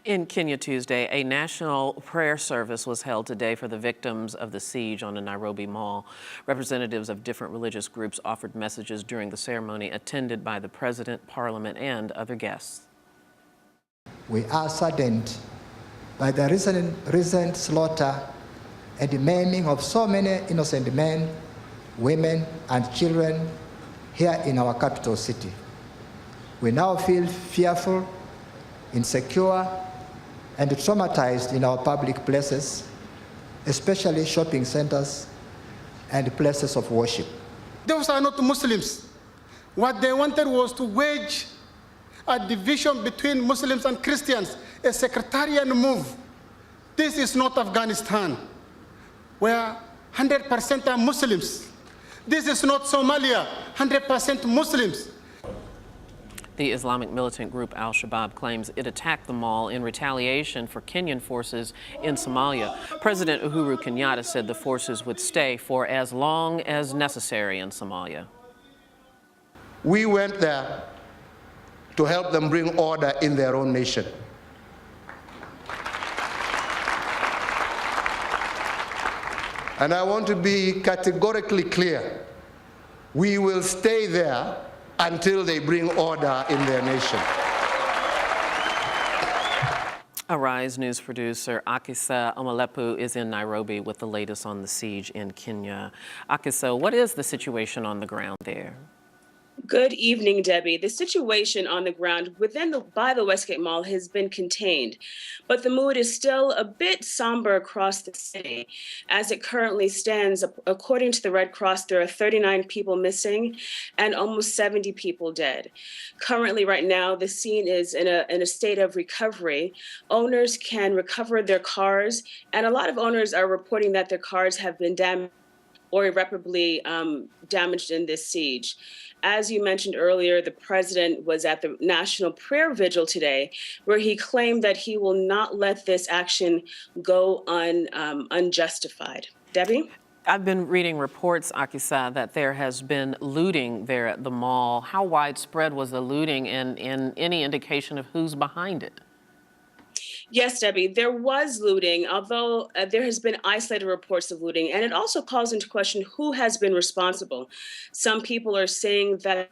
In Kenya Tuesday, a national prayer service was held today for the victims of the siege on the Nairobi Mall. Representatives of different religious groups offered messages during the ceremony, attended by the president, parliament, and other guests. We are saddened by the recent slaughter and the maiming of so many innocent men, women, and children here in our capital city. We now feel fearful, insecure, and traumatized in our public places, especially shopping centers and places of worship. Those are not Muslims. What they wanted was to wage a division between Muslims and Christians, a sectarian move. This is not Afghanistan, where 100% are Muslims. This is not Somalia, 100% Muslims. The Islamic militant group Al-Shabaab claims it attacked the mall in retaliation for Kenyan forces in Somalia. President Uhuru Kenyatta said the forces would stay for as long as necessary in Somalia. We went there to help them bring order in their own nation. And I want to be categorically clear. We will stay there until they bring order in their nation. Arise News producer Akisa Omulepu is in Nairobi with the latest on the siege in Kenya. Akisa, what is the situation on the ground there? Good evening, Debbie. The situation on the ground by the Westgate Mall has been contained, but the mood is still a bit somber across the city. As it currently stands, according to the Red Cross, there are 39 people missing and almost 70 people dead. Currently, right now, the scene is in a state of recovery. Owners can recover their cars, and a lot of owners are reporting that their cars have been damaged or irreparably damaged in this siege. As you mentioned earlier, the president was at the National Prayer Vigil today, where he claimed that he will not let this action go unjustified. Debbie? I've been reading reports, Akisa, that there has been looting there at the mall. How widespread was the looting, and any indication of who's behind it? Yes, Debbie, there was looting, although there has been isolated reports of looting, and it also calls into question who has been responsible. Some people are saying that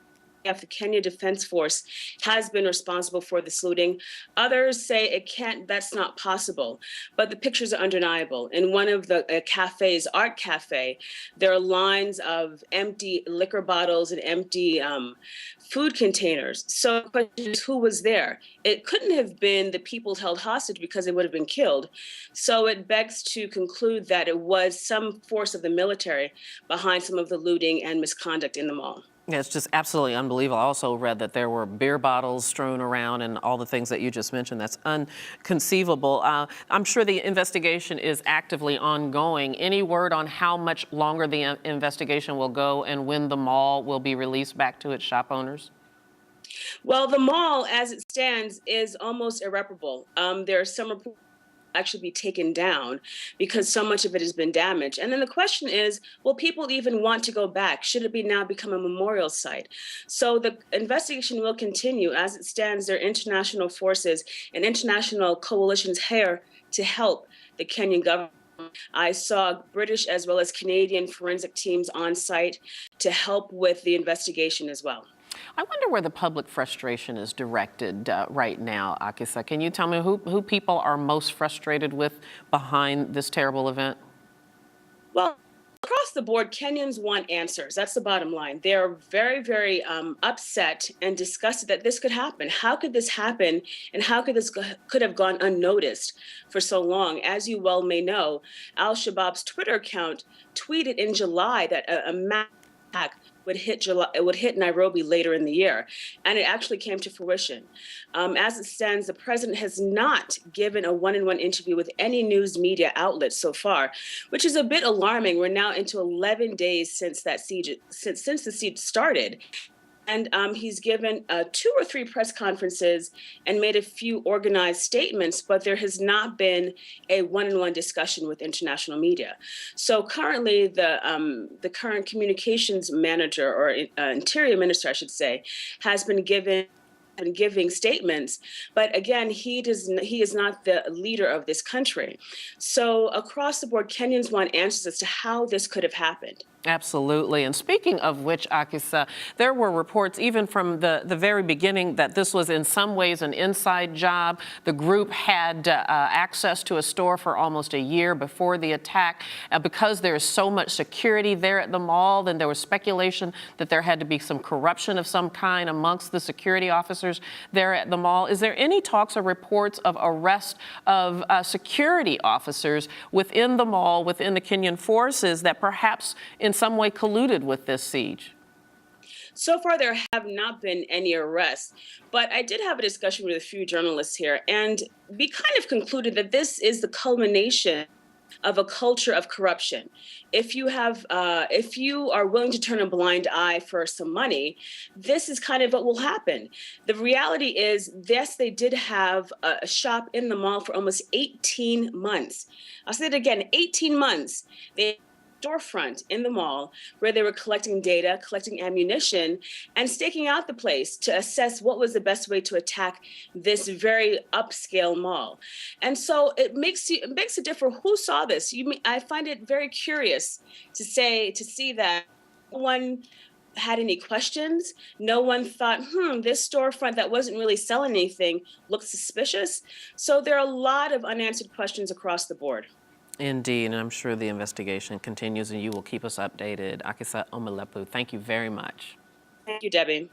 the Kenya Defense Force has been responsible for this looting. Others say that's not possible, but the pictures are undeniable. In one of the cafes, Art Cafe, there are lines of empty liquor bottles and empty food containers. So the question is, who was there? It couldn't have been the people held hostage because they would have been killed. So it begs to conclude that it was some force of the military behind some of the looting and misconduct in the mall. Yeah, it's just absolutely unbelievable. I also read that there were beer bottles strewn around and all the things that you just mentioned. That's inconceivable. I'm sure the investigation is actively ongoing. Any word on how much longer the investigation will go and when the mall will be released back to its shop owners? Well, the mall, as it stands, is almost irreparable. There are some reports actually be taken down because so much of it has been damaged. And then the question is, will people even want to go back? Should it now become a memorial site? So the investigation will continue. As it stands, there are international forces and international coalitions here to help the Kenyan government. I saw British as well as Canadian forensic teams on site to help with the investigation as well. I wonder where the public frustration is directed right now, Akisa. Can you tell me who people are most frustrated with behind this terrible event? Well, across the board, Kenyans want answers. That's the bottom line. They're very, very upset and disgusted that this could happen. How could this happen? And how could this could have gone unnoticed for so long? As you well may know, Al-Shabaab's Twitter account tweeted in July that a mass attack would hit Nairobi later in the year, and it actually came to fruition. As it stands, the president has not given a one-on-one interview with any news media outlet so far, which is a bit alarming. We're now into 11 days since the siege started. And he's given 2 or 3 press conferences and made a few organized statements, but there has not been a one-on-one discussion with international media. So currently, the current communications manager, or interior minister, I should say, has been given and giving statements, but again, he is not the leader of this country. So across the board, Kenyans want answers as to how this could have happened. Absolutely. And speaking of which, Akisa, there were reports even from the very beginning that this was in some ways an inside job. The group had access to a store for almost a year before the attack. Because there's so much security there at the mall, then there was speculation that there had to be some corruption of some kind amongst the security officers there at the mall. Is there any talks or reports of arrest of security officers within the mall, within the Kenyan forces, that perhaps in some way colluded with this siege? So far, there have not been any arrests, but I did have a discussion with a few journalists here, and we kind of concluded that this is the culmination of a culture of corruption. If you are willing to turn a blind eye for some money, this is kind of what will happen. The reality is, yes, they did have a shop in the mall for almost 18 months. I'll say it again, 18 months. They storefront in the mall where they were collecting data, collecting ammunition, and staking out the place to assess what was the best way to attack this very upscale mall. And so it makes a difference who saw this. I find it very curious to see that no one had any questions. No one thought, this storefront that wasn't really selling anything looked suspicious. So there are a lot of unanswered questions across the board. Indeed, and I'm sure the investigation continues and you will keep us updated. Akisa Omulepu, thank you very much. Thank you, Debbie.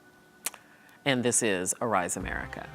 And this is Arise America.